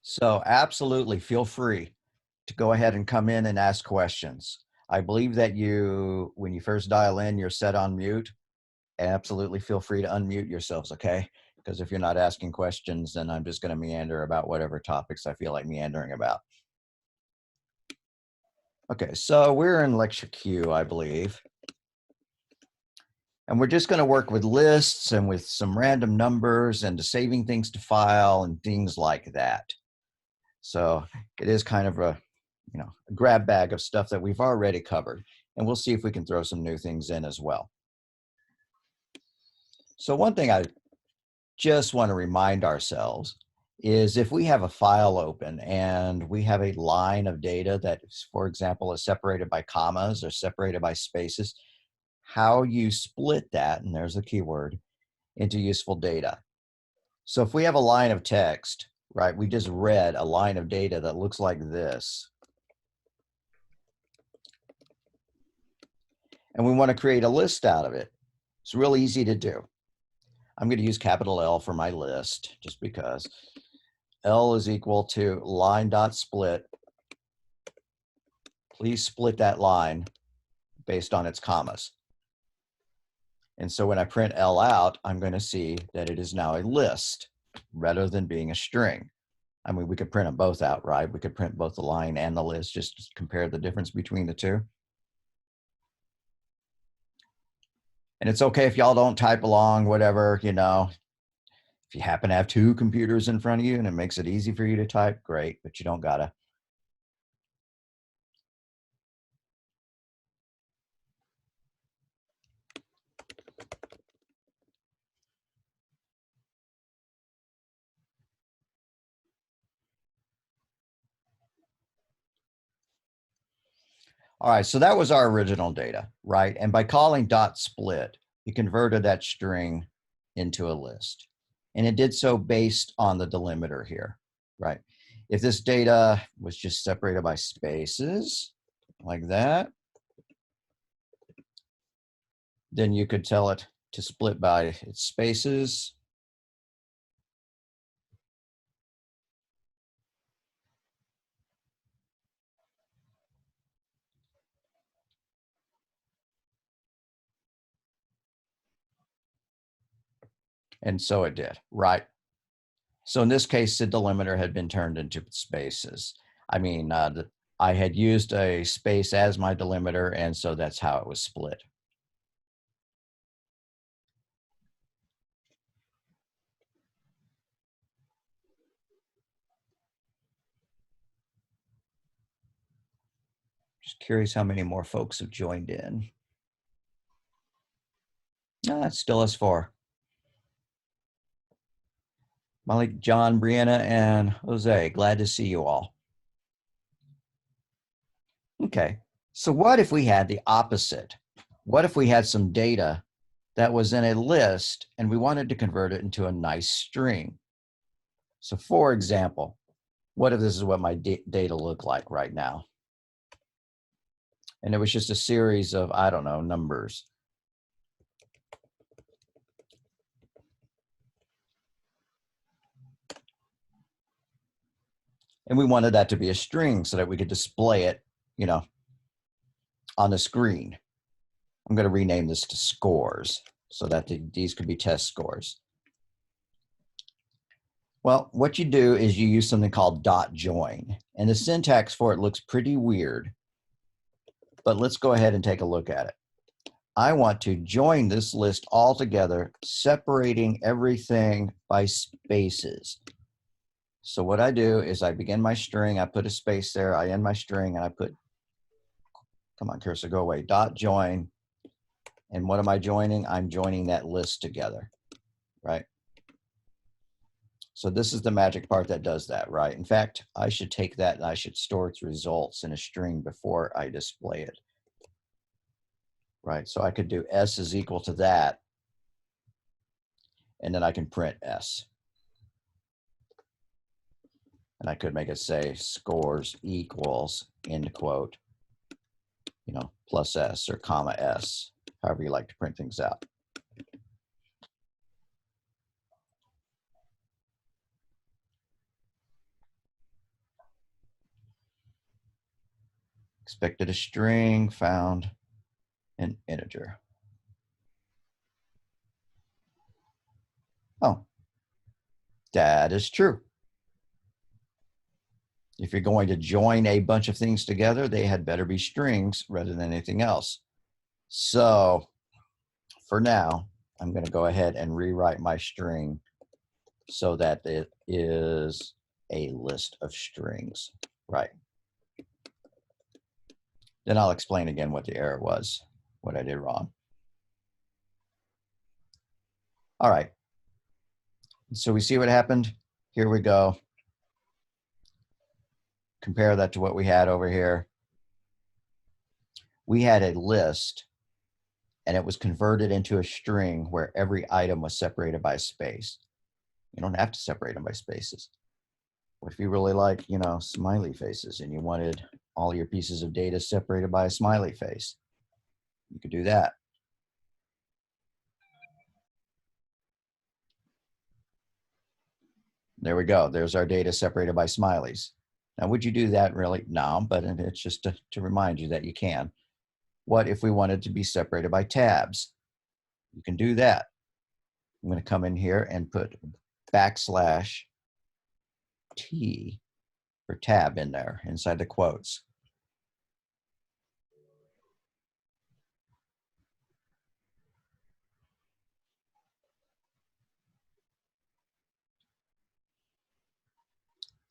So absolutely feel free to go ahead and come in and ask questions. I believe that when you first dial in, you're set on mute. Absolutely feel free to unmute yourselves, okay? Because if you're not asking questions, then I'm just going to meander about whatever topics I feel like meandering about. Okay, so we're in Lecture Q, I believe. And we're just going to work with lists and with some random numbers and to saving things to file and things like that. So it is kind of a grab bag of stuff that we've already covered. And we'll see if we can throw some new things in as well. So one thing I just want to remind ourselves is if we have a file open and we have a line of data that, for example, is separated by commas or separated by spaces, how you split that, and there's the keyword, into useful data. So if we have a line of text, right, we just read a line of data that looks like this, and we want to create a list out of it. It's real easy to do. I'm going to use capital L for my list just because. L is equal to line.split. Please split that line based on its commas. And so when I print L out, I'm going to see that it is now a list rather than being a string. I mean, we could print them both out, right? We could print both the line and the list, just to compare the difference between the two. And it's okay if y'all don't type along, whatever, if you happen to have two computers in front of you and it makes it easy for you to type, great, but you don't gotta. All right, so that was our original data, right? And by calling .split, you converted that string into a list. And it did so based on the delimiter here, right? If this data was just separated by spaces, like that, then you could tell it to split by its spaces. And so it did, right? So in this case, the delimiter had been turned into spaces. I mean, I had used a space as my delimiter, and so that's how it was split. Just curious how many more folks have joined in. It's still us four. Malik, John, Brianna, and Jose, glad to see you all. Okay, so what if we had the opposite? What if we had some data that was in a list and we wanted to convert it into a nice string? So for example, what if this is what my data look like right now? And it was just a series of, I don't know, numbers. And we wanted that to be a string so that we could display it, on the screen. I'm going to rename this to scores so that these could be test scores. Well, what you do is you use something called .join, and the syntax for it looks pretty weird, but let's go ahead and take a look at it. I want to join this list all together, separating everything by spaces. So what I do is I begin my string, I put a space there, I end my string, and I put, come on, cursor, go away, .join. And what am I joining? I'm joining that list together, right? So this is the magic part that does that, right? In fact, I should take that and I should store its results in a string before I display it, right? So I could do S is equal to that, and then I can print S. And I could make it say scores equals, end quote, plus S or comma S, however you like to print things out. expected a string, found an integer. Oh, that is true. If you're going to join a bunch of things together, they had better be strings rather than anything else. So for now, I'm going to go ahead and rewrite my string so that it is a list of strings, right? Then I'll explain again what the error was, what I did wrong. All right. So we see what happened. Here we go. Compare that to what we had over here. We had a list and it was converted into a string where every item was separated by a space. You don't have to separate them by spaces. What if you really like, you know, smiley faces and you wanted all your pieces of data separated by a smiley face? You could do that. There we go. There's our data separated by smileys. Now, would you do that really? No, but it's just to remind you that you can. What if we wanted to be separated by tabs? You can do that. I'm going to come in here and put \T for tab in there inside the quotes.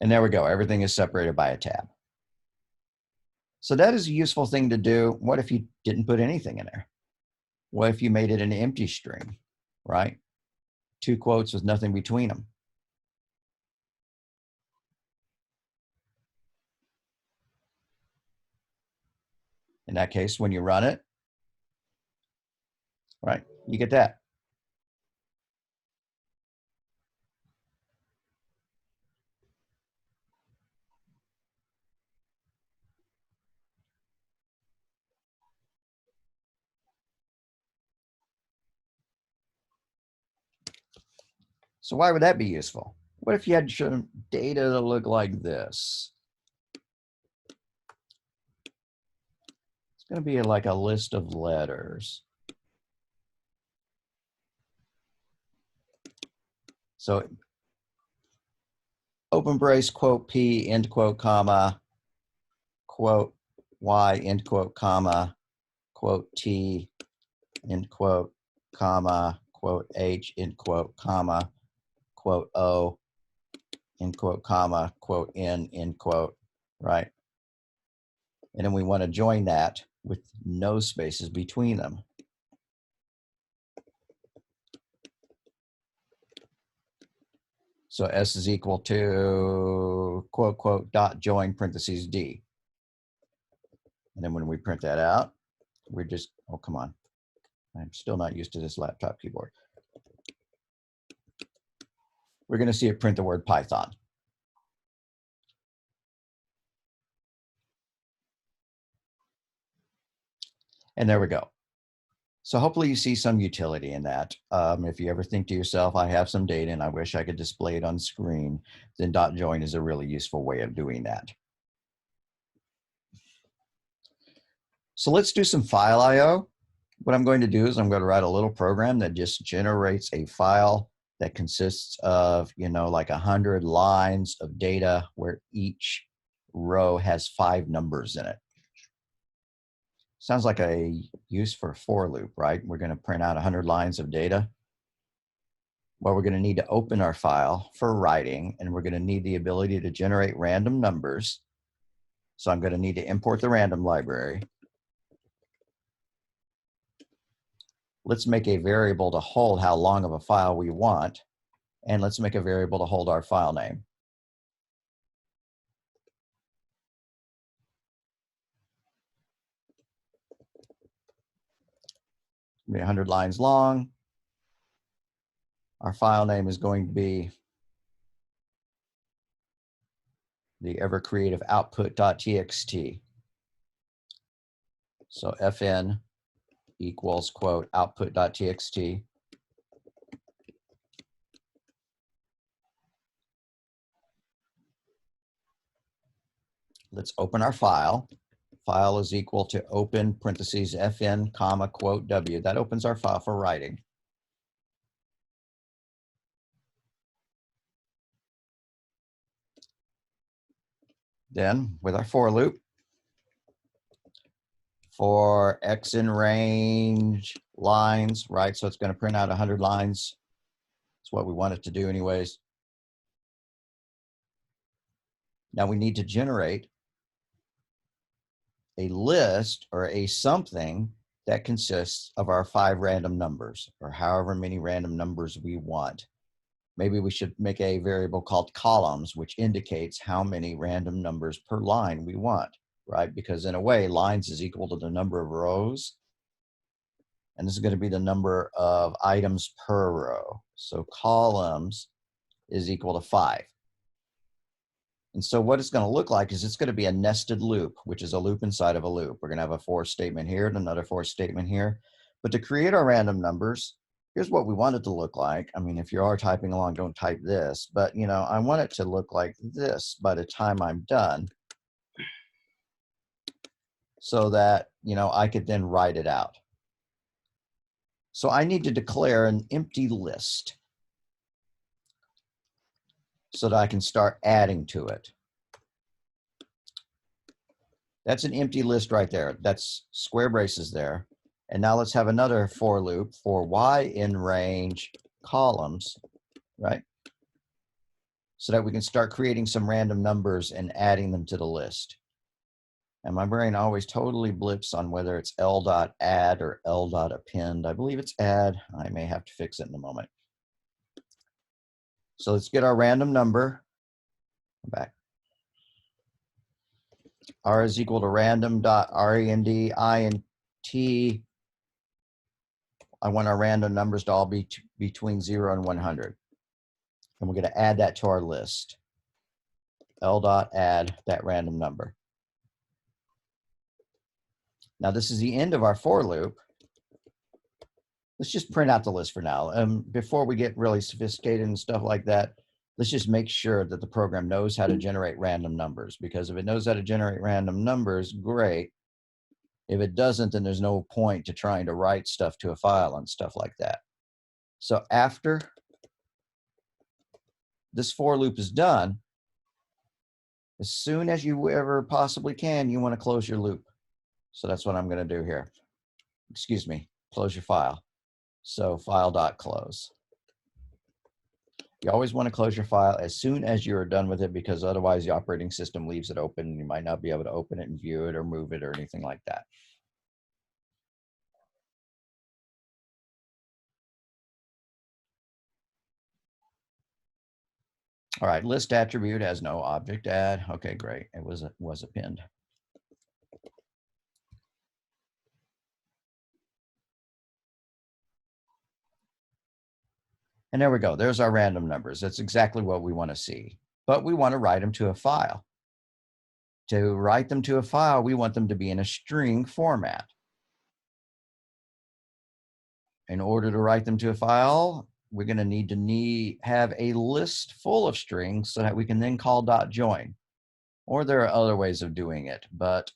And there we go. Everything is separated by a tab. So that is a useful thing to do. What if you didn't put anything in there? What if you made it an empty string, right? Two quotes with nothing between them. In that case, when you run it, right, you get that. So why would that be useful? What if you had some data that look like this? It's going to be like a list of letters. So open brace, quote P, end quote, comma, quote Y, end quote, comma, quote T, end quote, comma, quote H, end quote, comma, quote O, end quote, comma, quote N, end quote, right? And then we want to join that with no spaces between them. So S is equal to quote, quote, dot join parentheses D. And then when we print that out, we're just, oh, come on. I'm still not used to this laptop keyboard. We're going to see it print the word Python. And there we go. So hopefully you see some utility in that. If you ever think to yourself, I have some data and I wish I could display it on screen, then dot join is a really useful way of doing that. So let's do some file I/O. What I'm going to do is I'm going to write a little program that just generates a file that consists of, you know, like 100 lines of data where each row has 5 numbers in it. Sounds like a use for a for loop, right? We're going to print out 100 lines of data. Well, we're going to need to open our file for writing, and we're going to need the ability to generate random numbers. So I'm going to need to import the random library. Let's make a variable to hold how long of a file we want, and let's make a variable to hold our file name. 100 lines long. Our file name is going to be the ever creative output.txt. So fn equals quote output.txt. Let's open our file. file is equal to open parentheses fn comma quote w. That opens our file for writing. Then with our for loop, for x in range lines, right? So it's going to print out 100 lines. That's what we want it to do anyways. Now we need to generate a list or a something that consists of our 5 random numbers, or however many random numbers we want. Maybe we should make a variable called columns, which indicates how many random numbers per line we want, right? Because in a way, lines is equal to the number of rows. And this is going to be the number of items per row. So columns is equal to 5. And so what it's going to look like is it's going to be a nested loop, which is a loop inside of a loop. We're going to have a for statement here and another for statement here. But to create our random numbers, here's what we want it to look like. I mean, if you are typing along, don't type this. But, you know, I want it to look like this by the time I'm done, so that, you know, I could then write it out. So I need to declare an empty list so that I can start adding to it. That's an empty list right there. That's square braces there. And now let's have another for loop for y in range columns, right? So that we can start creating some random numbers and adding them to the list. And my brain always totally blips on whether it's l.add or l.append. I believe it's add. I may have to fix it in a moment. So let's get our random number. Back. R is equal to random.rand int. I want our random numbers to all be between 0 and 100. And we're going to add that to our list. L.add that random number. Now this is the end of our for loop. Let's just print out the list for now. Before we get really sophisticated and stuff like that, let's just make sure that the program knows how to generate random numbers, because if it knows how to generate random numbers, great. If it doesn't, then there's no point to trying to write stuff to a file and stuff like that. So after this for loop is done, as soon as you ever possibly can, you want to close your loop. So that's what I'm going to do here. Excuse me, close your file. So file.close. You always want to close your file as soon as you're done with it, because otherwise the operating system leaves it open and you might not be able to open it and view it or move it or anything like that. All right, list attribute has no object add. Okay, great. It was append. And there we go. There's our random numbers. That's exactly what we want to see. But we want to write them to a file. To write them to a file, we want them to be in a string format. In order to write them to a file, we're going to need to have a list full of strings so that we can then call .join. Or there are other ways of doing it, but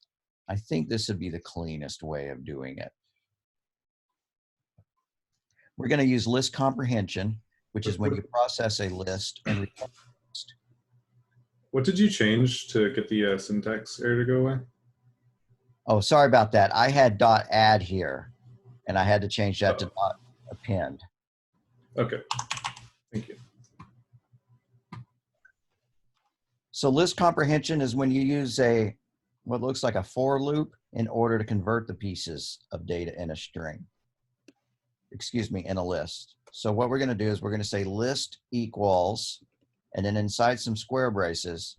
I think this would be the cleanest way of doing it. We're going to use list comprehension, which is when you process a list and return a list. What did you change to get the syntax error to go away? Oh, sorry about that. I had .add here, and I had to change that to .append. Okay, thank you. So list comprehension is when you use what looks like a for loop in order to convert the pieces of data in a string. Excuse me, in a list. So what we're going to do is we're going to say list equals, and then inside some square braces,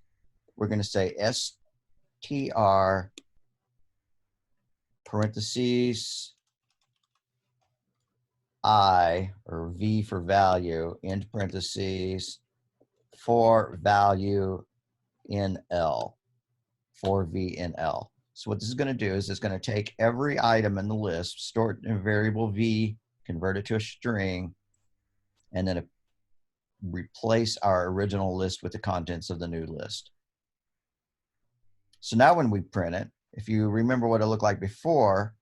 we're going to say str parentheses I, or V for value, end parentheses, for value in L, for V in L. So what this is going to do is it's going to take every item in the list, store it in a variable V, convert it to a string, and then replace our original list with the contents of the new list. So now when we print it, If you remember what it looked like before,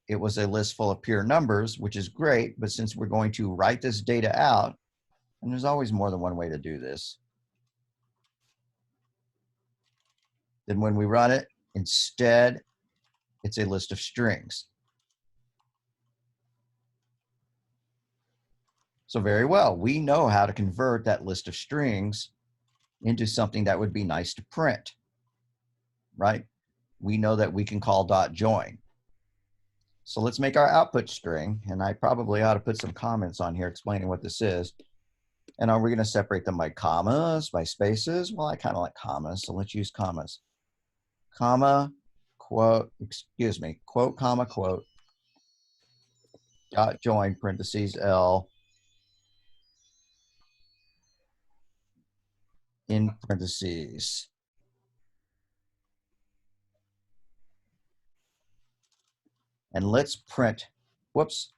it was a list full of pure numbers, which is great, but since we're going to write this data out, and there's always more than one way to do this, then when we run it, instead, it's a list of strings. So very well, we know how to convert that list of strings into something that would be nice to print, right? We know that we can call .join. So let's make our output string, and I probably ought to put some comments on here explaining what this is. And are we going to separate them by commas, by spaces? Well, I kind of like commas, so let's use commas. Comma, quote, excuse me, quote, comma, quote, .join, parentheses, L, in parentheses. And let's print, whoops.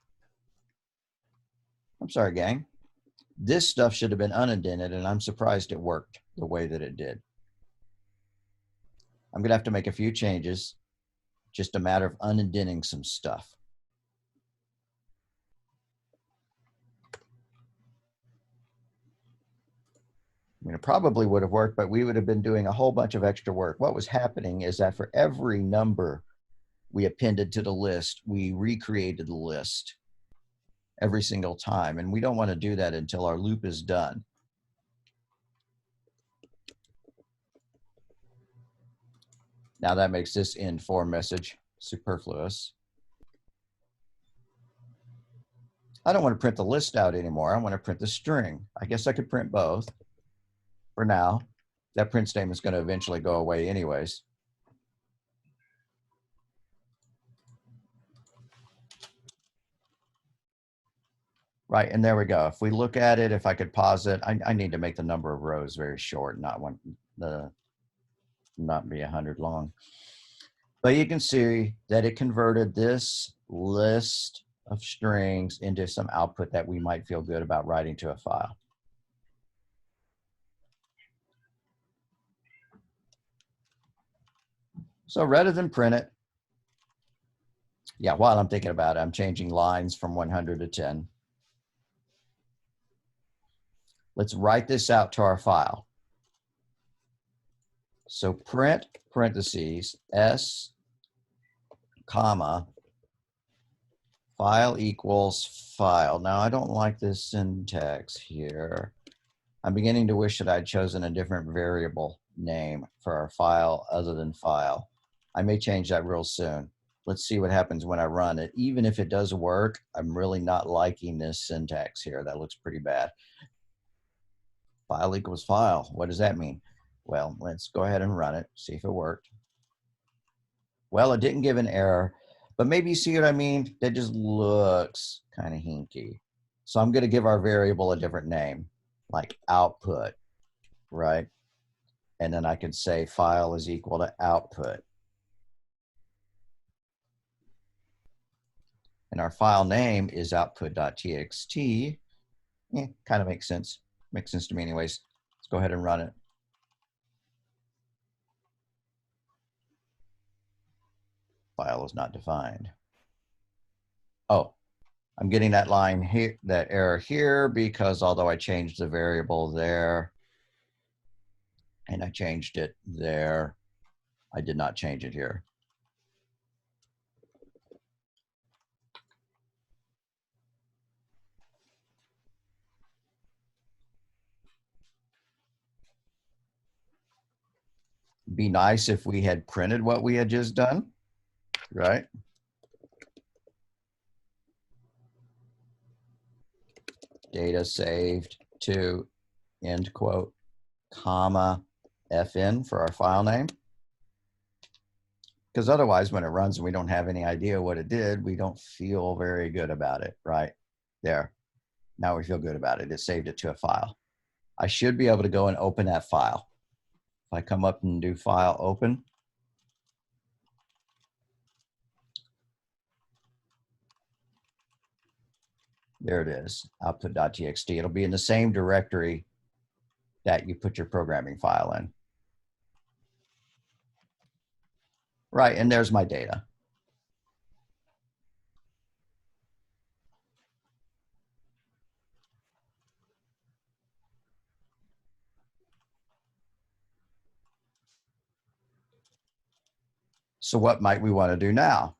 I'm sorry, gang. This stuff should have been unindented, and I'm surprised it worked the way that it did. I'm gonna have to make a few changes, just a matter of unindenting some stuff. I mean, it probably would have worked, but we would have been doing a whole bunch of extra work. What was happening is that for every number we appended to the list, we recreated the list every single time. And we don't want to do that until our loop is done. Now that makes this end for message superfluous. I don't want to print the list out anymore. I want to print the string. I guess I could print both for now. That print statement is going to eventually go away anyways. Right, and there we go. If we look at it, if I could pause it, I need to make the number of rows very short, not be 100 long. But you can see that it converted this list of strings into some output that we might feel good about writing to a file. So rather than print it, yeah, while I'm thinking about it, I'm changing lines from 100 to 10. Let's write this out to our file. So print parentheses s comma file equals file. Now I don't like this syntax here. I'm beginning to wish that I'd chosen a different variable name for our file other than file. I may change that real soon. Let's see what happens when I run it. Even if it does work, I'm really not liking this syntax here. That looks pretty bad. File equals file. What does that mean? Well, let's go ahead and run it, see if it worked. Well, it didn't give an error, but maybe you see what I mean? That just looks kind of hinky. So I'm going to give our variable a different name, like output, right? And then I could say file is equal to output. And our file name is output.txt. Kind of makes sense. Makes sense to me anyways. Let's go ahead and run it. File is not defined. Oh, I'm getting that line here, that error here, because although I changed the variable there and I changed it there, I did not change it here. Be nice if we had printed what we had just done, right? Data saved to end quote, comma, FN for our file name. Because otherwise, when it runs and we don't have any idea what it did, we don't feel very good about it, right? There. Now we feel good about it. It saved it to a file. I should be able to go and open that file. If I come up and do file open, there it is, output.txt. It'll be in the same directory that you put your programming file in. Right, and there's my data. So what might we want to do now?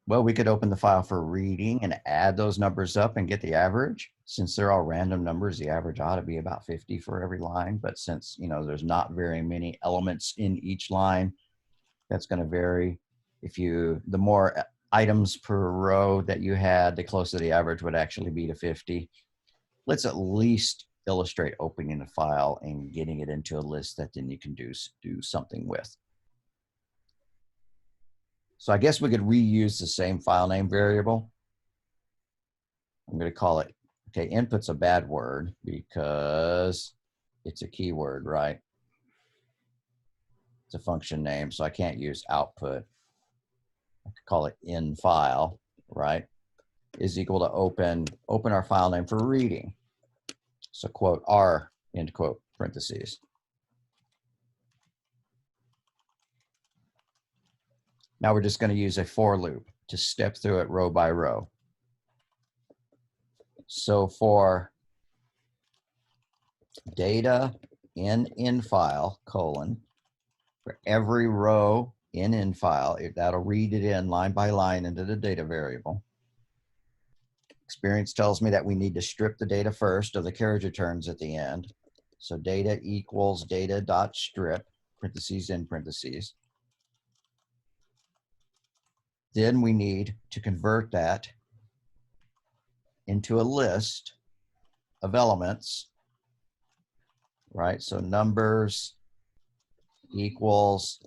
Well, we could open the file for reading and add those numbers up and get the average. Since they're all random numbers, the average ought to be about 50 for every line. But since, there's not very many elements in each line, that's going to vary. The more items per row that you had, the closer the average would actually be to 50. Let's at least illustrate opening a file and getting it into a list that then you can do something with. So I guess we could reuse the same file name variable. I'm going to call it, okay, input's a bad word because it's a keyword, right? It's a function name, so I can't use output. I could call it in file, right? Is equal to open our file name for reading. So quote R, end quote, parentheses. Now we're just going to use a for loop to step through it row by row. So for data in file, colon, for every row in file, that'll read it in line by line into the data variable. Experience tells me that we need to strip the data first of the carriage returns at the end. So data equals data.strip, parentheses in parentheses. Then we need to convert that into a list of elements, right? So numbers equals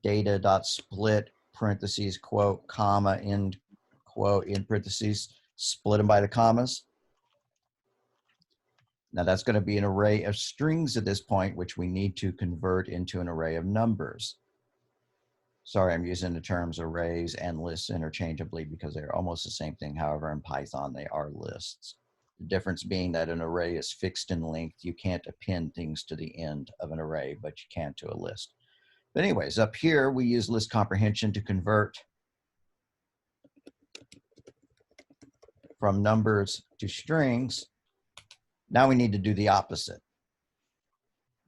data.split, parentheses, quote, comma, end quote, in parentheses, split them by the commas. Now that's going to be an array of strings at this point, which we need to convert into an array of numbers. Sorry, I'm using the terms arrays and lists interchangeably because they're almost the same thing. However, in Python, they are lists. The difference being that an array is fixed in length. You can't append things to the end of an array, but you can to a list. But anyways, up here, we use list comprehension to convert from numbers to strings. Now we need to do the opposite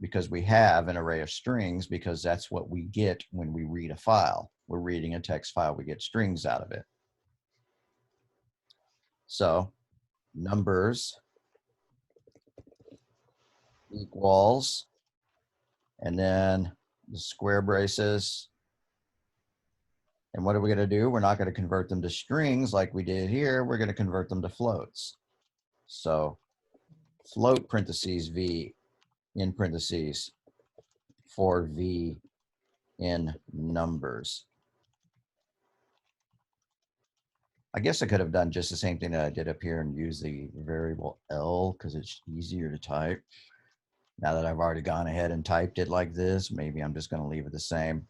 because we have an array of strings because that's what we get when we read a file. We're reading a text file, we get strings out of it. So numbers equals, and then the square braces. And what are we going to do? We're not going to convert them to strings like we did here. We're going to convert them to floats. So float parentheses v in parentheses for v in numbers. I guess I could have done just the same thing that I did up here and use the variable L because it's easier to type. Now that I've already gone ahead and typed it like this, maybe I'm just going to leave it the same.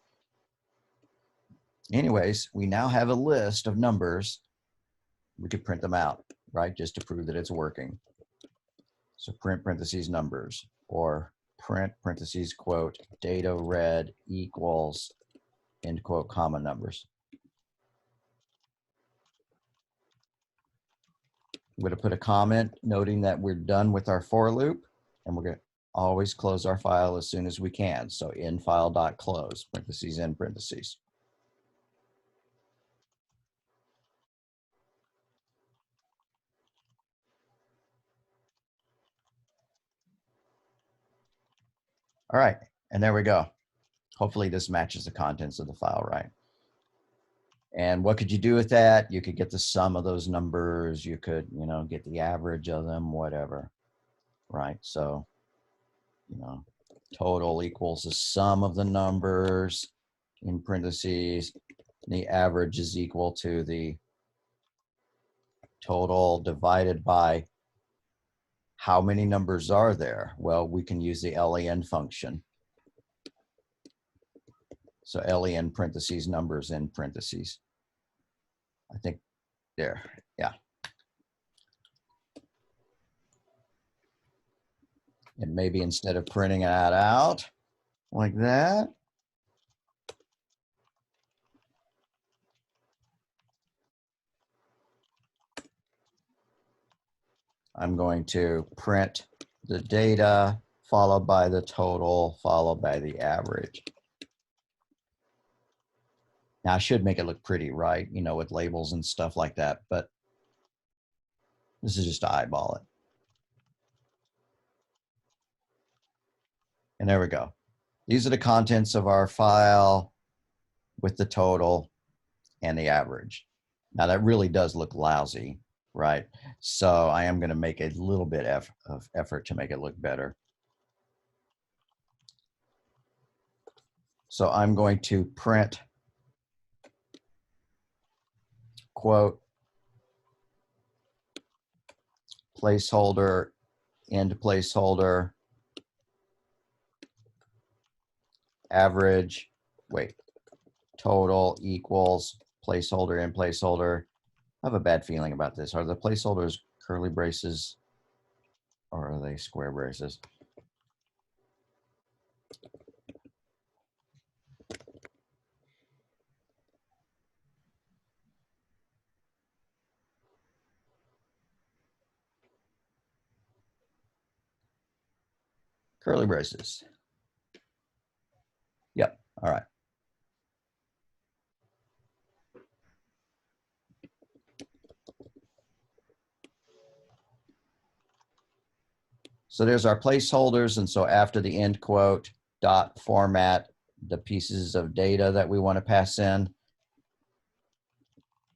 Anyways, we now have a list of numbers. We could print them out, right? Just to prove that it's working. So print parentheses numbers or print parentheses quote data read equals end quote comma numbers. I'm going to put a comment noting that we're done with our for loop, and we're going to always close our file as soon as we can. So in file.close, parentheses in parentheses. All right, and there we go. Hopefully this matches the contents of the file, right? And what could you do with that? You could get the sum of those numbers. You could, get the average of them, whatever, right? So, total equals the sum of the numbers in parentheses. The average is equal to the total divided by how many numbers are there? Well, we can use the len function. So len parentheses numbers in parentheses. I think there, yeah. And maybe instead of printing that out like that, I'm going to print the data, followed by the total, followed by the average. Now I should make it look pretty, right? You know, with labels and stuff like that, but this is just to eyeball it. And there we go. These are the contents of our file with the total and the average. Now that really does look lousy, right? So I am going to make a little bit of effort to make it look better. So I'm going to print quote placeholder, end placeholder, average, total equals placeholder, end placeholder. I have a bad feeling about this. Are the placeholders curly braces or are they square braces? Curly braces. Yep. All right. So there's our placeholders. And so after the end quote, dot format the pieces of data that we want to pass in.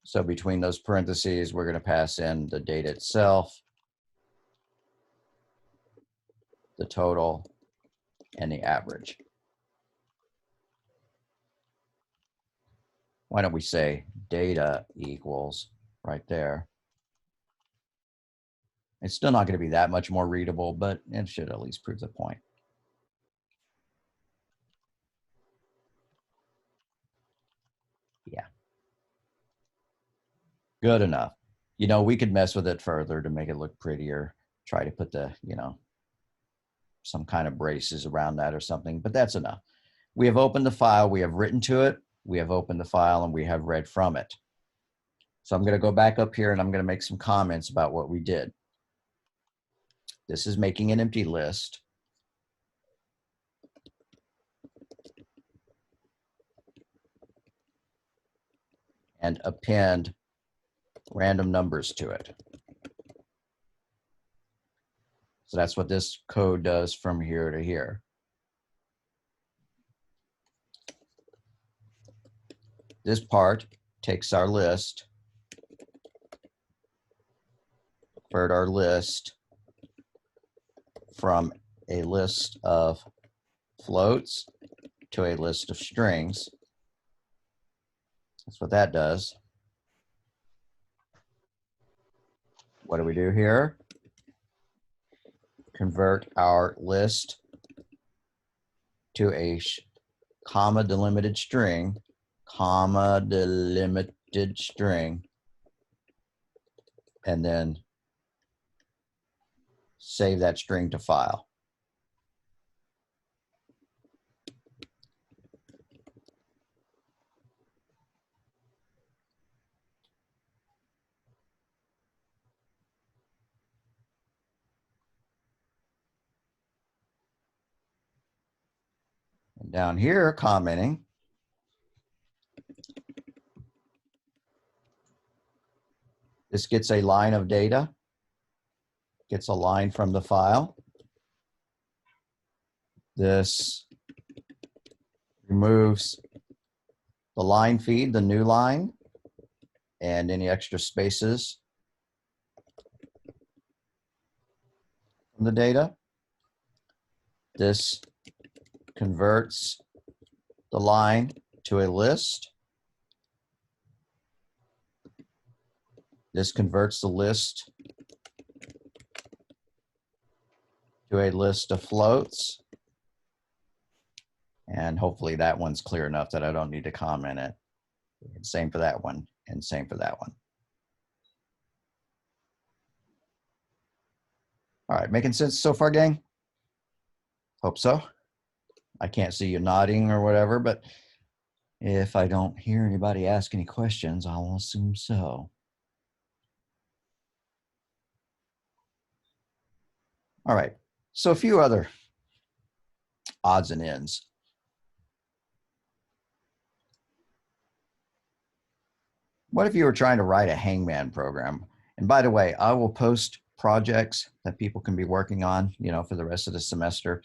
So between those parentheses, we're going to pass in the data itself, the total, and the average. Why don't we say data equals right there? It's still not going to be that much more readable, but it should at least prove the point. Yeah. Good enough. You know, we could mess with it further to make it look prettier, try to put the, you know, some kind of braces around that or something, but that's enough. We have opened the file, we have written to it, we have opened the file, and we have read from it. So I'm going to go back up here and I'm going to make some comments about what we did. This is making an empty list. And append random numbers to it. So that's what this code does from here to here. This part takes our list, convert our list from a list of floats to a list of strings. That's what that does. What do we do here? Convert our list to a comma delimited string, and then save that string to file. And down here, commenting, this gets a line of data, gets a line from the file. This removes the line feed, the new line, and any extra spaces from the data. This converts the line to a list. This converts the list to a list of floats. And hopefully that one's clear enough that I don't need to comment it. Same for that one, and same for that one. All right, making sense so far, gang? Hope so. I can't see you nodding or whatever, but if I don't hear anybody ask any questions, I'll assume so. All right, so a few other odds and ends. What if you were trying to write a hangman program? And by the way, I will post projects that people can be working on, for the rest of the semester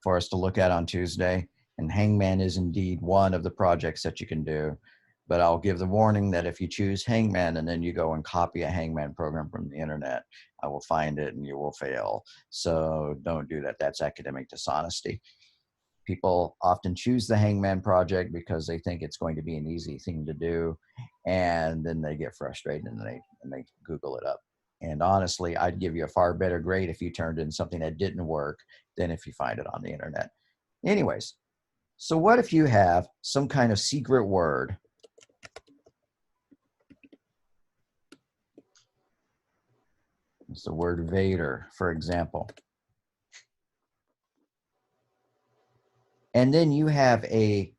for us to look at on Tuesday. And hangman is indeed one of the projects that you can do. But I'll give the warning that if you choose hangman and then you go and copy a hangman program from the internet, I will find it and you will fail. So don't do that. That's academic dishonesty. People often choose the hangman project because they think it's going to be an easy thing to do, and then they get frustrated and they Google it up. And honestly, I'd give you a far better grade if you turned in something that didn't work than if you find it on the internet. Anyways, so what if you have some kind of secret word? It's the word Vader, for example. And then you have a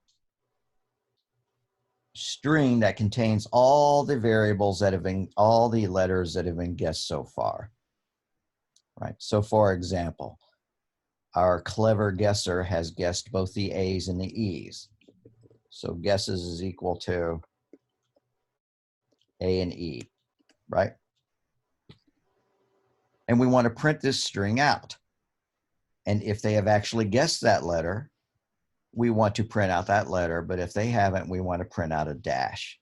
string that contains all the variables that have been, all the letters that have been guessed so far, right? So for example, our clever guesser has guessed both the A's and the E's. So guesses is equal to A and E, right? And we want to print this string out. And if they have actually guessed that letter, we want to print out that letter. But if they haven't, we want to print out a dash.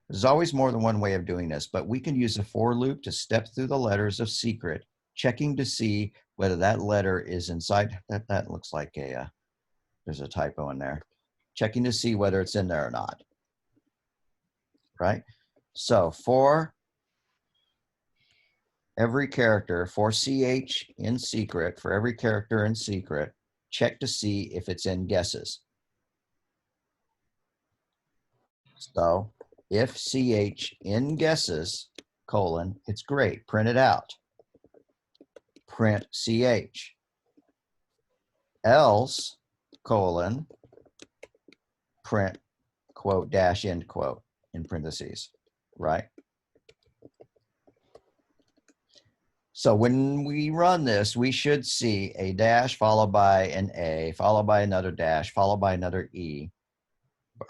There's always more than one way of doing this, but we can use a for loop to step through the letters of secret, checking to see whether that letter is inside. That looks like there's a typo in there. Checking to see whether it's in there or not, right? So for every character, for CH in secret, for every character in secret, check to see if it's in guesses. So if CH in guesses, colon, it's great, print it out. Print CH. Else, colon, print quote dash end quote in parentheses, right? So when we run this, we should see a dash followed by an A, followed by another dash, followed by another E,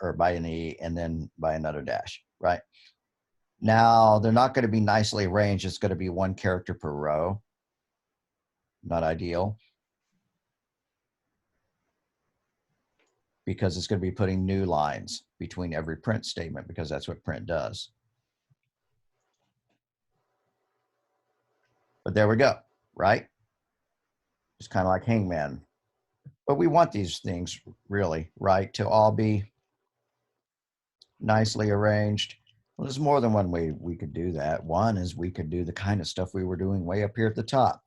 or by an E, and then by another dash, right? Now, they're not going to be nicely arranged. It's going to be one character per row. Not ideal, because it's going to be putting new lines between every print statement, because that's what print does. But there we go, right? It's kind of like hangman. But we want these things really, right, to all be nicely arranged. Well, there's more than one way we could do that. One is we could do the kind of stuff we were doing way up here at the top.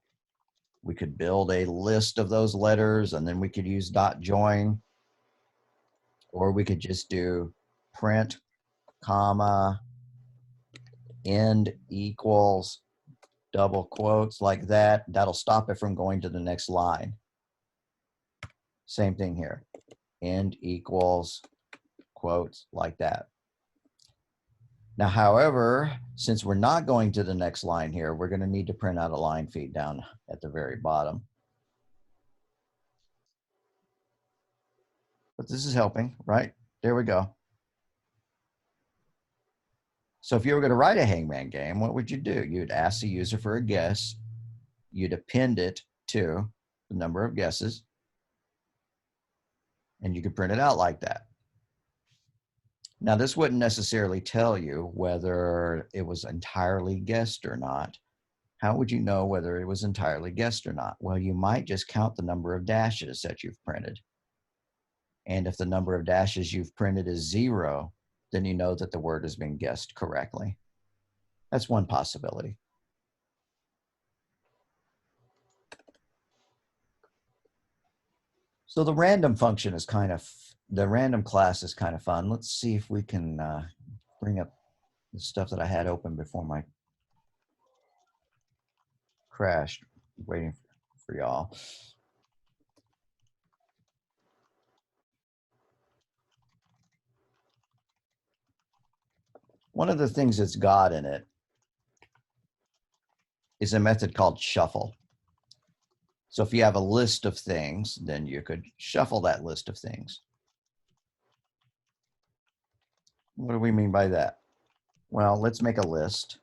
We could build a list of those letters, and then we could use dot join, or we could just do print, comma, end equals, double quotes like that. That'll stop it from going to the next line. Same thing here. End equals, quotes like that. Now, however, since we're not going to the next line here, we're going to need to print out a line feed down at the very bottom. But this is helping, right? There we go. So if you were going to write a hangman game, what would you do? You'd ask the user for a guess. You'd append it to the number of guesses, and you could print it out like that. Now, this wouldn't necessarily tell you whether it was entirely guessed or not. How would you know whether it was entirely guessed or not? Well, you might just count the number of dashes that you've printed. And if the number of dashes you've printed is 0, then you know that the word has been guessed correctly. That's one possibility. So the random function is the random class is kind of fun. Let's see if we can bring up the stuff that I had open before my crashed, waiting for y'all. One of the things that's got in it is a method called shuffle. So if you have a list of things, then you could shuffle that list of things. What do we mean by that? Well, let's make a list.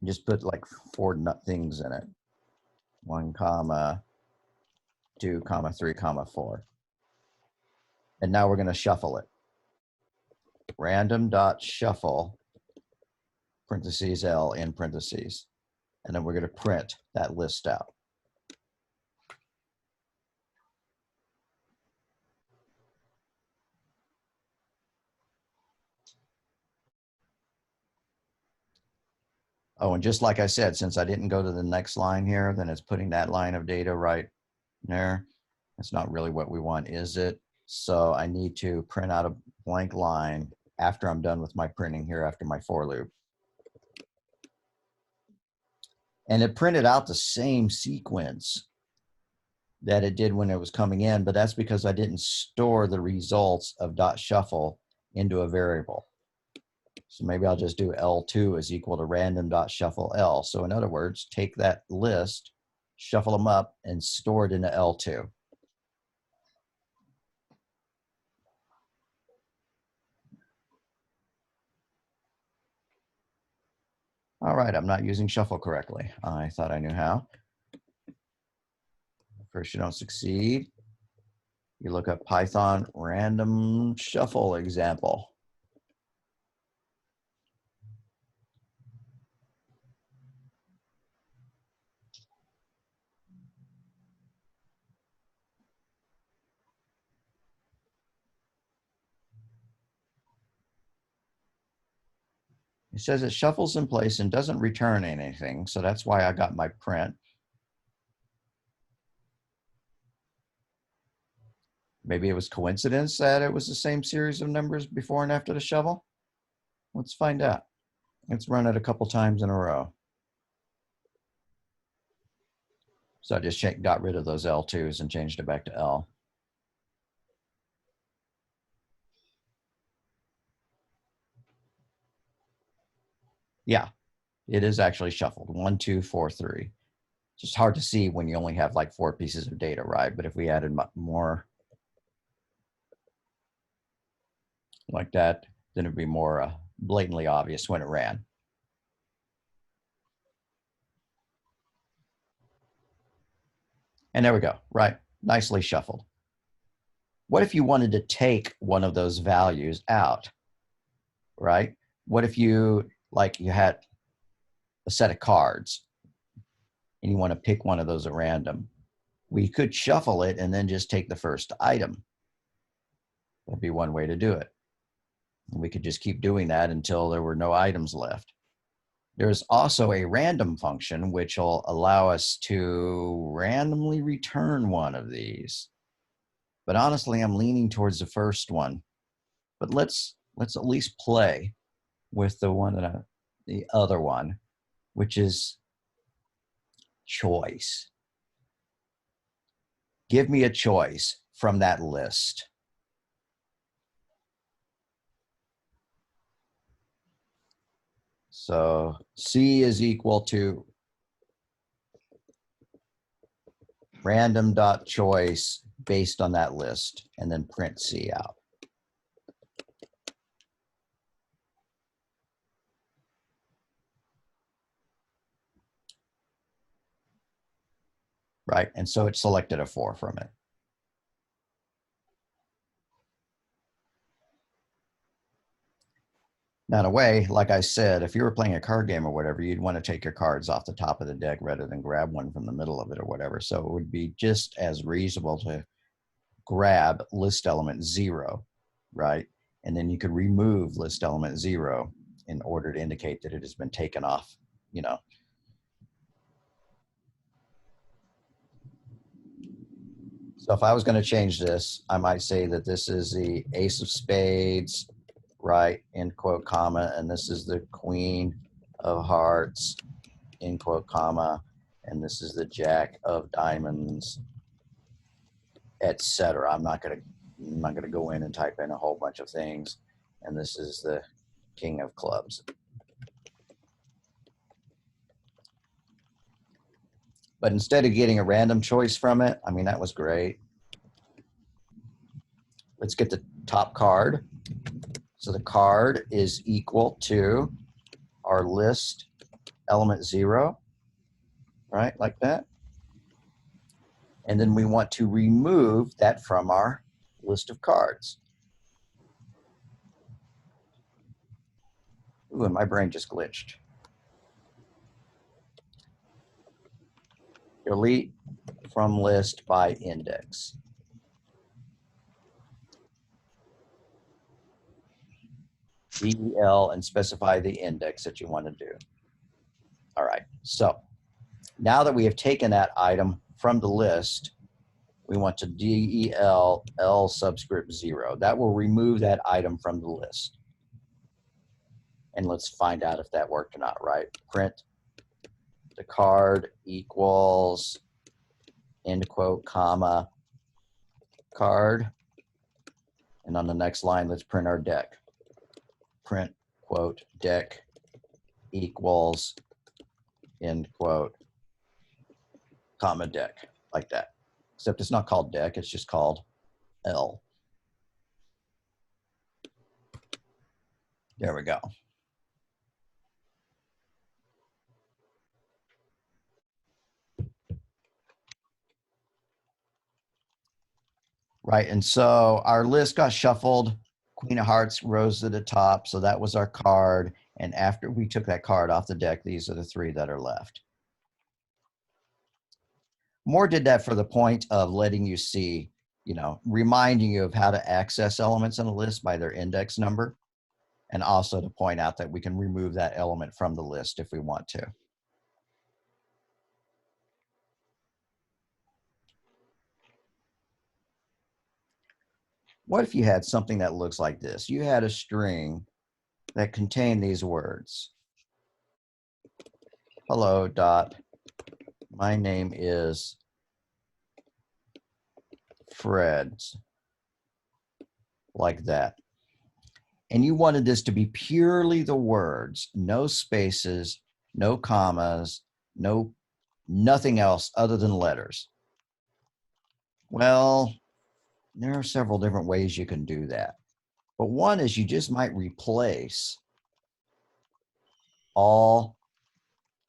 Just put like 4 things in it. 1, 2, 3, 4. And now we're going to shuffle it. Random.shuffle, parentheses L in parentheses. And then we're going to print that list out. Oh, and just like I said, since I didn't go to the next line here, then it's putting that line of data right there. That's not really what we want, is it? So I need to print out a blank line after I'm done with my printing here after my for loop. And it printed out the same sequence that it did when it was coming in, but that's because I didn't store the results of .shuffle into a variable. So maybe I'll just do L2 is equal to random.shuffle L. So in other words, take that list, shuffle them up, and store it into L2. All right, I'm not using shuffle correctly. I thought I knew how. First, you don't succeed. You look up Python random shuffle example. It says it shuffles in place and doesn't return anything, so that's why I got my print. Maybe it was coincidence that it was the same series of numbers before and after the shuffle. Let's find out. Let's run it a couple times in a row. So I just got rid of those L2s and changed it back to L. Yeah, it is actually shuffled. 1, 2, 4, 3. Just hard to see when you only have like 4 pieces of data, right? But if we added more like that, then it'd be more blatantly obvious when it ran. And there we go, right? Nicely shuffled. What if you wanted to take one of those values out, right? What if you had a set of cards and you want to pick one of those at random? We could shuffle it and then just take the first item. That'd be one way to do it. And we could just keep doing that until there were no items left. There's also a random function which will allow us to randomly return one of these. But honestly, I'm leaning towards the first one. But let's at least play with the other one, which is choice. Give me a choice from that list. So C is equal to random.choice based on that list, and then print C out. Right, and so it selected a 4 from it. Now, in a way, like I said, if you were playing a card game or whatever, you'd want to take your cards off the top of the deck rather than grab one from the middle of it or whatever. So it would be just as reasonable to grab list element 0, right? And then you could remove list element 0 in order to indicate that it has been taken off, you know. So if I was going to change this, I might say that this is the ace of spades, right, end quote, comma, and this is the queen of hearts, end quote, comma, and this is the jack of diamonds, etc. I'm not gonna go in and type in a whole bunch of things. And this is the king of clubs. But instead of getting a random choice from it, I mean, that was great. Let's get the top card. So the card is equal to our list element 0, right? Like that. And then we want to remove that from our list of cards. Ooh, and my brain just glitched. Delete from list by index. DEL and specify the index that you want to do. All right, so now that we have taken that item from the list, we want to DEL L subscript 0. That will remove that item from the list. And let's find out if that worked or not, right? Print the card equals end quote, comma, card. And on the next line, let's print our deck. Print quote deck equals end quote, comma deck, like that. Except it's not called deck, it's just called L. There we go. Right, and so our list got shuffled. Queen of Hearts rose to the top, so that was our card. And after we took that card off the deck, these are the 3 that are left. Moore did that for the point of letting you see, you know, reminding you of how to access elements in a list by their index number, and also to point out that we can remove that element from the list if we want to. What if you had something that looks like this? You had a string that contained these words. Hello, dot, my name is Fred, like that. And you wanted this to be purely the words, no spaces, no commas, nothing else other than letters. Well, there are several different ways you can do that. But one is you just might replace all,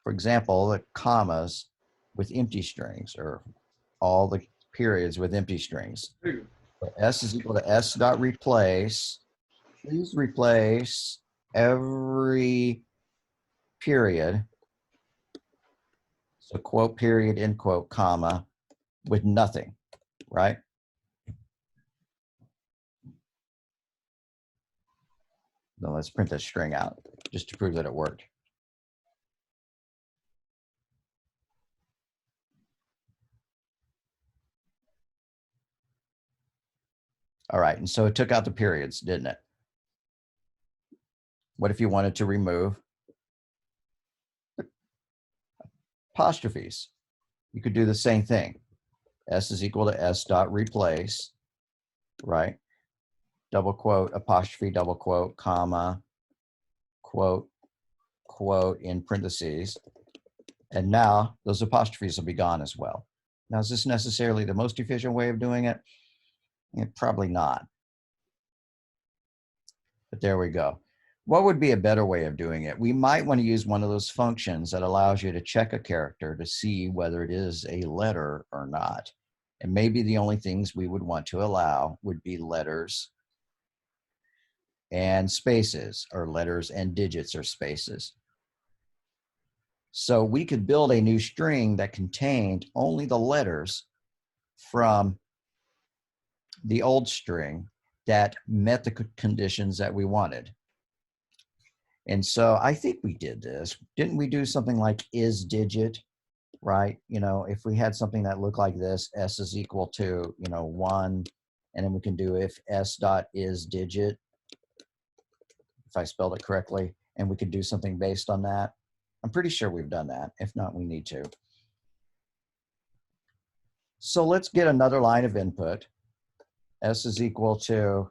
for example, the commas with empty strings, or all the periods with empty strings. So S is equal to S dot replace. Please replace every period, so quote, period, end quote, comma, with nothing, right? Now let's print this string out just to prove that it worked. All right, and so it took out the periods, didn't it? What if you wanted to remove apostrophes? You could do the same thing. S is equal to S dot replace, right? Double quote, apostrophe, double quote, comma, quote, quote in parentheses. And now those apostrophes will be gone as well. Now, is this necessarily the most efficient way of doing it? Probably not. But there we go. What would be a better way of doing it? We might want to use one of those functions that allows you to check a character to see whether it is a letter or not. And maybe the only things we would want to allow would be letters and spaces, or letters and digits or spaces. So we could build a new string that contained only the letters from the old string that met the conditions that we wanted. And so I think we did this. Didn't we do something like is digit, right? You know, if we had something that looked like this, S is equal to, 1, and then we can do if S dot is digit, if I spelled it correctly, and we could do something based on that. I'm pretty sure we've done that. If not, we need to. So let's get another line of input. S is equal to,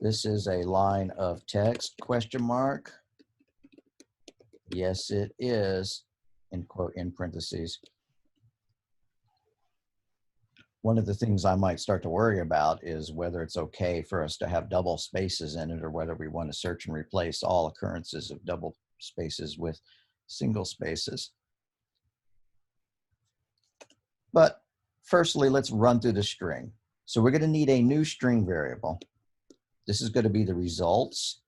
this is a line of text, question mark. Yes, it is, end quote, in parentheses. one of the things I might start to worry about is whether it's okay for us to have double spaces in it, or whether we want to search and replace all occurrences of double spaces with single spaces. But firstly, let's run through the string. So we're going to need a new string variable. This is going to be the results.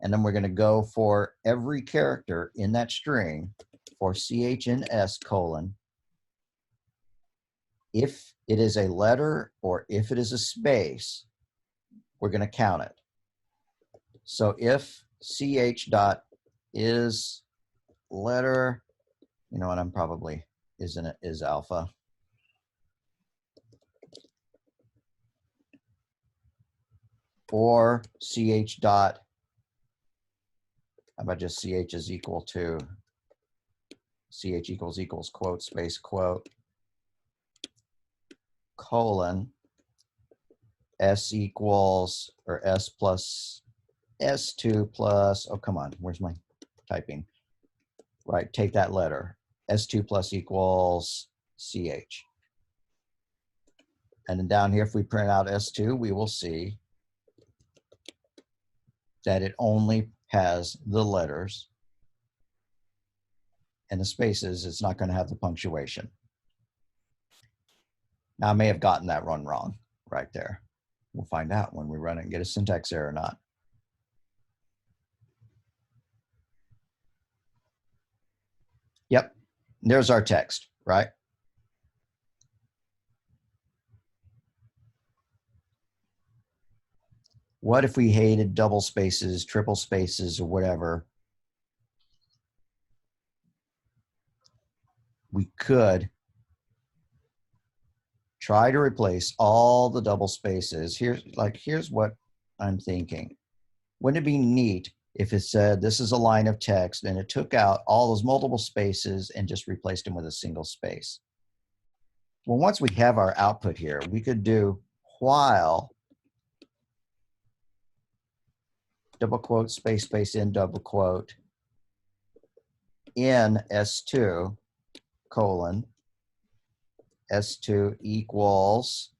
And then we're going to go for every character in that string for CHNS colon. If it is a letter or if it is a space, we're going to count it. So if ch dot is letter, you know what, I'm probably, isn't it, is alpha. Or ch dot, how about just ch is equal to ch equals quote space quote colon s equals, or s plus s2 plus, oh come on, where's my typing? Right, take that letter, s2 plus equals ch. And then down here, if we print out s2, we will see that it only has the letters and the spaces. It's not going to have the punctuation. Now, I may have gotten that run wrong right there. We'll find out when we run it and get a syntax error or not. Yep, there's our text, right? What if we hated double spaces, triple spaces, or whatever? We could try to replace all the double spaces. Here's what I'm thinking. Wouldn't it be neat if it said this is a line of text and it took out all those multiple spaces and just replaced them with a single space? Well, once we have our output here, we could do while double quote space space in double quote in S2 colon S2 equals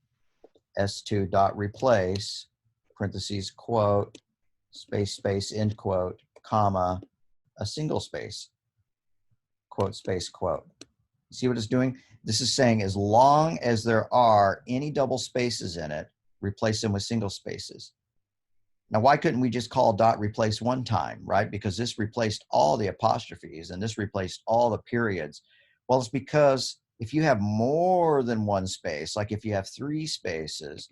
S2 dot replace parentheses quote space space end quote comma a single space quote space quote. See what it's doing? This is saying as long as there are any double spaces in it, replace them with single spaces. Now, why couldn't we just call dot replace one time, right? Because this replaced all the apostrophes and this replaced all the periods. Well, it's because if you have more than one space, like if you have 3 spaces,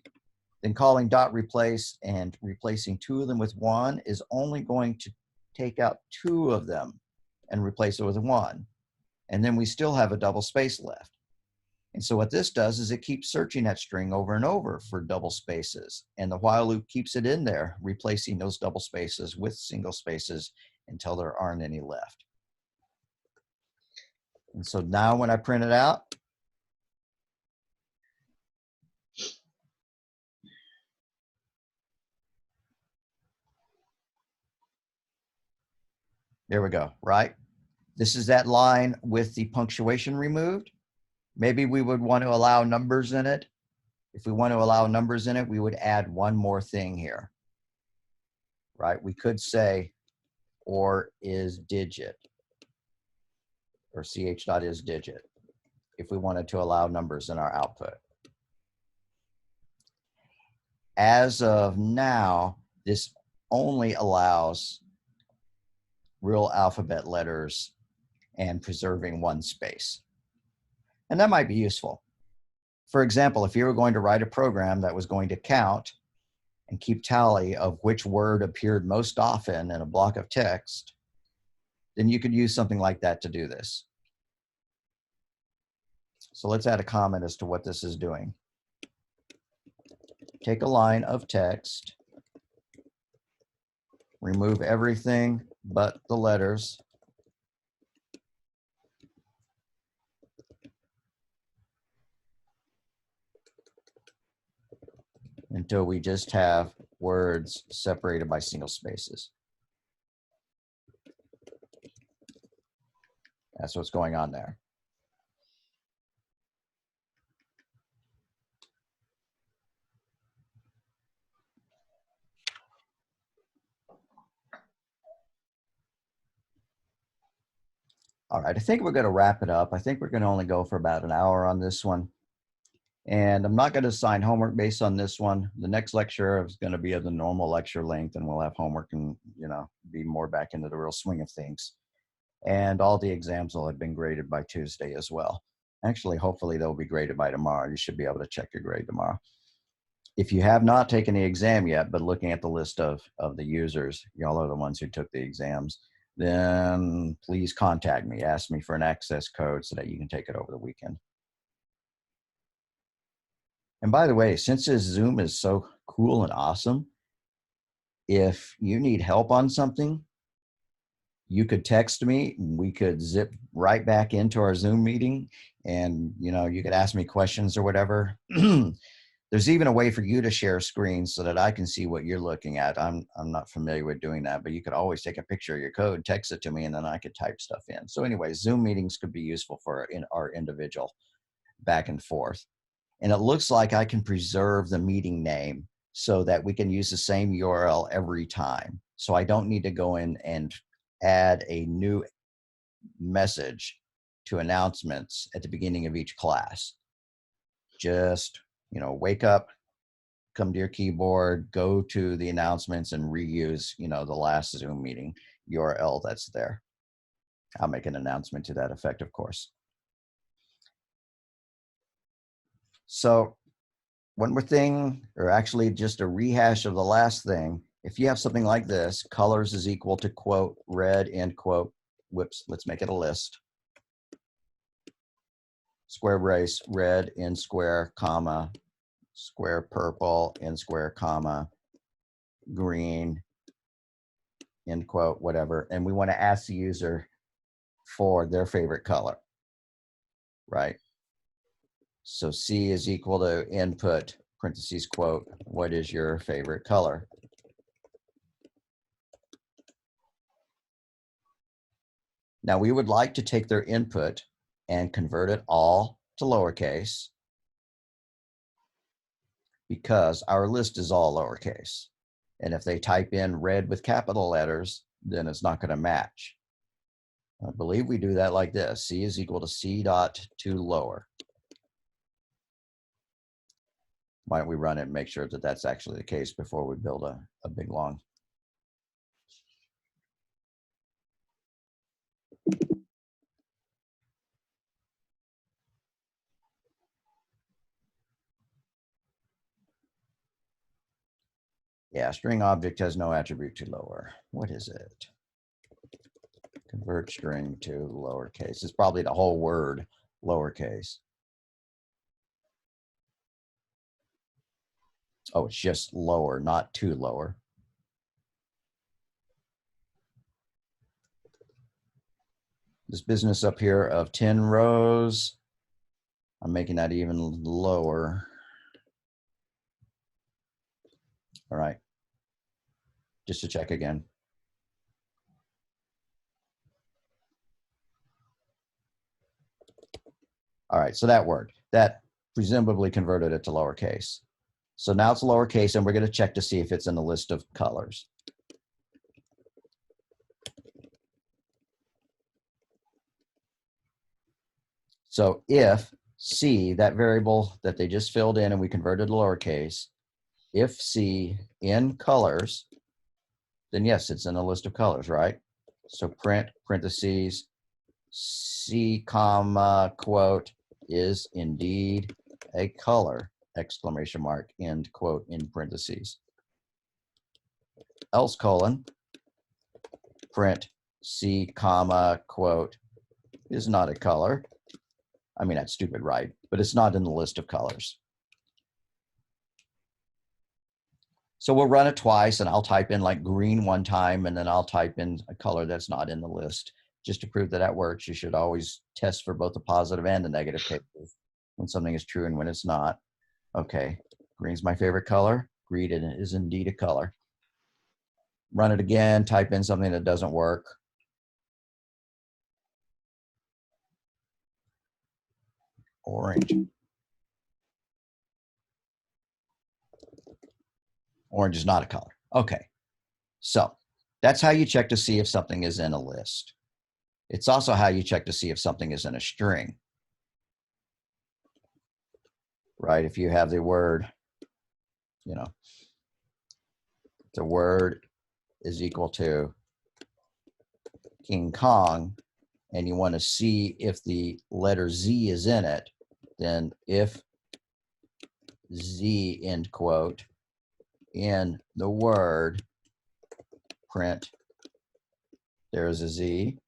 then calling dot replace and replacing 2 of them with 1 is only going to take out 2 of them and replace it with 1. And then we still have a double space left. And so what this does is it keeps searching that string over and over for double spaces. And the while loop keeps it in there, replacing those double spaces with single spaces until there aren't any left. And so now when I print it out, there we go, right? This is that line with the punctuation removed. Maybe we would want to allow numbers in it. If we want to allow numbers in it, we would add one more thing here, right? We could say, or is digit, or ch dot is digit, if we wanted to allow numbers in our output. As of now, this only allows real alphabet letters and preserving one space. And that might be useful. For example, if you were going to write a program that was going to count and keep tally of which word appeared most often in a block of text, then you could use something like that to do this. So let's add a comment as to what this is doing. Take a line of text, remove everything but the letters, until we just have words separated by single spaces. That's what's going on there. All right, I think we're going to wrap it up. I think we're going to only go for about an hour on this one. And I'm not going to assign homework based on this one. The next lecture is going to be of the normal lecture length, and we'll have homework and, be more back into the real swing of things. And all the exams will have been graded by Tuesday as well. Actually, hopefully they'll be graded by tomorrow. You should be able to check your grade tomorrow. If you have not taken the exam yet, but looking at the list of the users, y'all are the ones who took the exams, then please contact me. Ask me for an access code so that you can take it over the weekend. And by the way, since this Zoom is so cool and awesome, if you need help on something, you could text me and we could zip right back into our Zoom meeting, and you could ask me questions or whatever. There's even a way for you to share screens so that I can see what you're looking at. I'm not familiar with doing that, but you could always take a picture of your code, text it to me, and then I could type stuff in. So anyway, Zoom meetings could be useful for our individual back and forth. And it looks like I can preserve the meeting name so that we can use the same URL every time. So I don't need to go in and add a new message to announcements at the beginning of each class. Just, wake up, come to your keyboard, go to the announcements and reuse, the last Zoom meeting URL that's there. I'll make an announcement to that effect, of course. So one more thing, or actually just a rehash of the last thing. If you have something like this, colors is equal to quote, red, end quote. Whoops, let's make it a list. Square brace, red, end square, comma, square purple, end square, comma, green, end quote, whatever. And we want to ask the user for their favorite color, right? So C is equal to input, parentheses, quote, what is your favorite color? Now we would like to take their input and convert it all to lowercase, because our list is all lowercase. And if they type in red with capital letters, then it's not going to match. I believe we do that like this. C is equal to C dot to lower. Why don't we run it and make sure that that's actually the case before we build a big long. Yeah, string object has no attribute to lower. What is it? Convert string to lowercase. It's probably the whole word lowercase. Oh, it's just lower, not to lower. This business up here of 10 rows, I'm making that even lower. All right, just to check again. All right, so that worked. That presumably converted it to lowercase. So now it's lowercase, and we're going to check to see if it's in the list of colors. So if C, that variable that they just filled in and we converted to lowercase, if C in colors, then yes, it's in a list of colors, right? So print, parentheses, C, comma, quote, is indeed a color, exclamation mark, end quote, in parentheses. Else colon, print, C, comma, quote, is not a color. I mean, that's stupid, right? But it's not in the list of colors. So we'll run it twice, and I'll type in like green one time, and then I'll type in a color that's not in the list. Just to prove that that works, you should always test for both the positive and the negative cases when something is true and when it's not. Okay, green's my favorite color. Green is indeed a color. Run it again, type in something that doesn't work. Orange. Orange is not a color. Okay, so that's how you check to see if something is in a list. It's also how you check to see if something is in a string, right? If you have the word, you know, the word is equal to King Kong, and you want to see if the letter Z is in it, then if Z, end quote, in the word, print, there is a Z,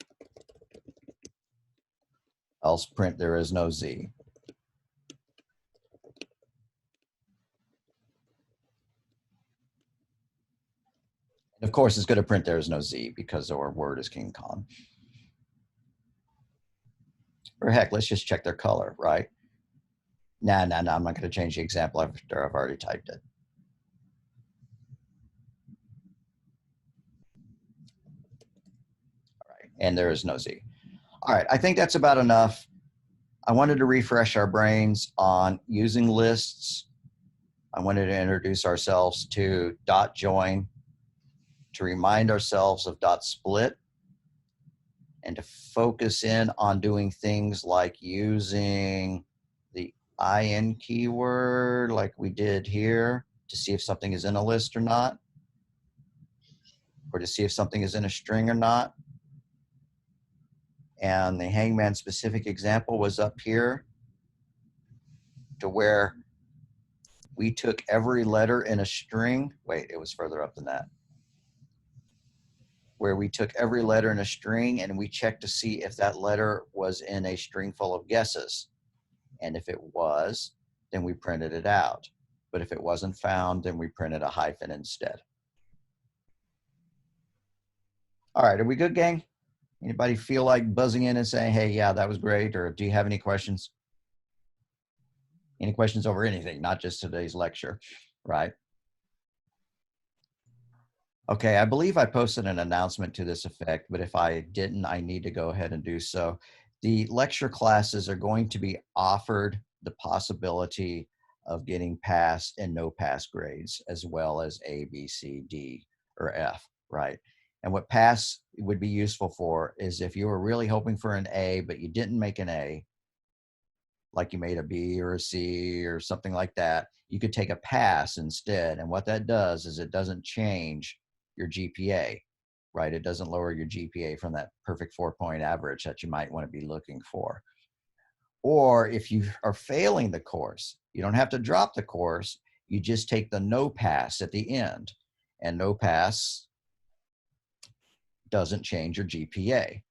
else print, there is no Z. And of course, it's going to print there is no Z because our word is King Kong. Or heck, let's just check their color, right? No, I'm not going to change the example after I've already typed it. All right, and there is no Z. All right, I think that's about enough. I wanted to refresh our brains on using lists. I wanted to introduce ourselves to dot join, to remind ourselves of dot split, and to focus in on doing things like using the IN keyword like we did here to see if something is in a list or not, or to see if something is in a string or not. And the hangman specific example was up here to where we took every letter in a string. Wait, it was further up than that. Where we took every letter in a string and we checked to see if that letter was in a string full of guesses. And if it was, then we printed it out. But if it wasn't found, then we printed a hyphen instead. All right, are we good, gang? Anybody feel like buzzing in and saying, hey, yeah, that was great? Or do you have any questions? Any questions over anything, not just today's lecture, right? Okay, I believe I posted an announcement to this effect, but if I didn't, I need to go ahead and do so. The lecture classes are going to be offered the possibility of getting pass and no pass grades, as well as A, B, C, D, or F, right? And what pass would be useful for is if you were really hoping for an A, but you didn't make an A, like you made a B or a C or something like that, you could take a pass instead. And what that does is it doesn't change your GPA, right? It doesn't lower your GPA from that perfect 4-point average that you might want to be looking for. Or if you are failing the course, you don't have to drop the course. You just take the no pass at the end. And no pass doesn't change your GPA.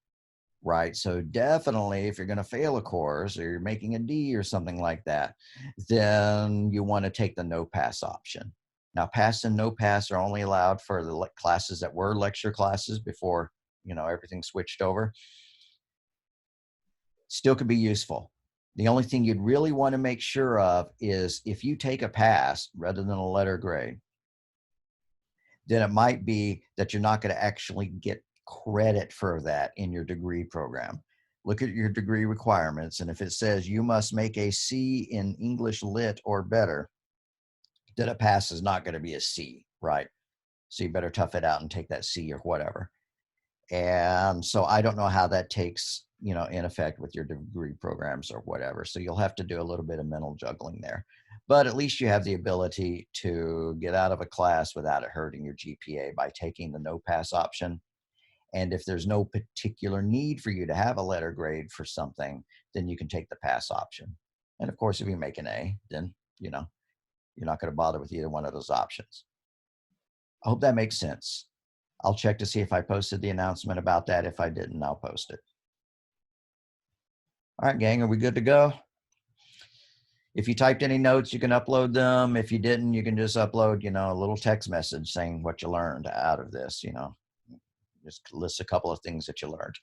Right. So definitely if you're going to fail a course or you're making a D or something like that, then you want to take the no pass option. Now, pass and no pass are only allowed for the classes that were lecture classes before, everything switched over. Still could be useful. The only thing you'd really want to make sure of is if you take a pass rather than a letter grade, then it might be that you're not going to actually get credit for that in your degree program. Look at your degree requirements, and if it says you must make a C in English Lit or better, then a pass is not going to be a C, right? So you better tough it out and take that C or whatever. And so I don't know how that takes, in effect with your degree programs or whatever. So you'll have to do a little bit of mental juggling there. But at least you have the ability to get out of a class without it hurting your GPA by taking the no pass option. And if there's no particular need for you to have a letter grade for something, then you can take the pass option. And of course, if you make an A, then, you're not going to bother with either one of those options. I hope that makes sense. I'll check to see if I posted the announcement about that. If I didn't, I'll post it. All right, gang, are we good to go? If you typed any notes, you can upload them. If you didn't, you can just upload, a little text message saying what you learned out of this, just list a couple of things that you learned.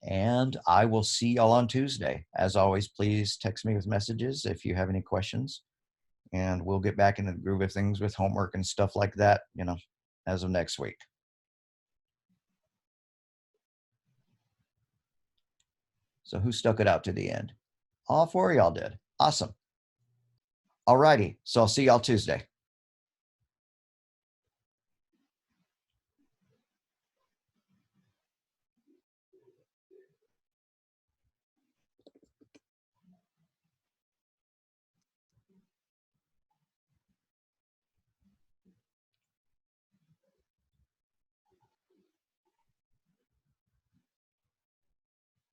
And I will see y'all on Tuesday. As always, please text me with messages if you have any questions. And we'll get back into the groove of things with homework and stuff like that, as of next week. So who stuck it out to the end? All 4 of y'all did. Awesome. All righty. So I'll see y'all Tuesday.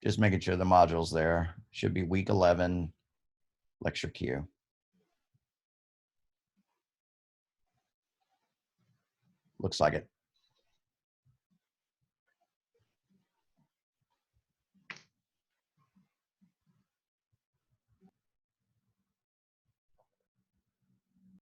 Just making sure the module's there. Should be week 11, lecture Q. Looks like it.